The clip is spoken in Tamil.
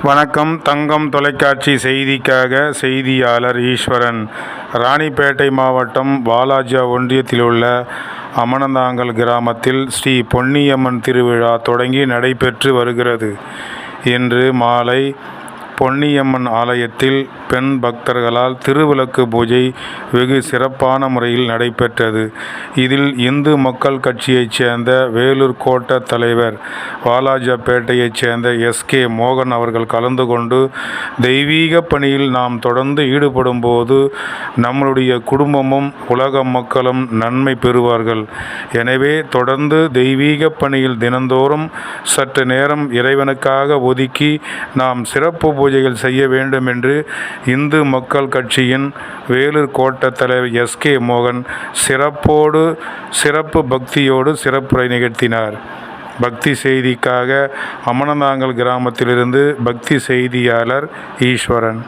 வணக்கம். தங்கம் தொலைக்காட்சி செய்திக்காக செய்தியாளர் ஈஸ்வரன். ராணிப்பேட்டை மாவட்டம் வாலாஜா ஒன்றியத்தில் உள்ள அமனந்தாங்கல் கிராமத்தில் ஸ்ரீ பொன்னியம்மன் திருவிழா தொடங்கி நடைபெற்று வருகிறது. இன்று மாலை பொன்னியம்மன் ஆலயத்தில் பெண் பக்தர்களால் திருவிளக்கு பூஜை வெகு சிறப்பான முறையில் நடைபெற்றது. இதில் இந்து மக்கள் கட்சியைச் சேர்ந்த வேலூர் கோட்ட தலைவர் வாலாஜாபேட்டையைச் சேர்ந்த எஸ்.கே. மோகன் அவர்கள் கலந்து கொண்டு, தெய்வீக பணியில் நாம் தொடர்ந்து ஈடுபடும் போது நம்முடைய குடும்பமும் உலக மக்களும் நன்மை பெறுவார்கள். எனவே தொடர்ந்து தெய்வீக பணியில் தினந்தோறும் சற்று நேரம் இறைவனுக்காக ஒதுக்கி நாம் சிறப்பு பூஜைகள் செய்ய வேண்டும் என்று இந்து மக்கள் கட்சியின் வேலூர் கோட்ட தலைவர் எஸ்.கே. மோகன் சிறப்பு பக்தியோடு சிறப்புரை நிகழ்த்தினார். பக்தி செய்திக்காக அமனந்தாங்கல் கிராமத்திலிருந்து பக்தி செய்தியாளர் ஈஸ்வரன்.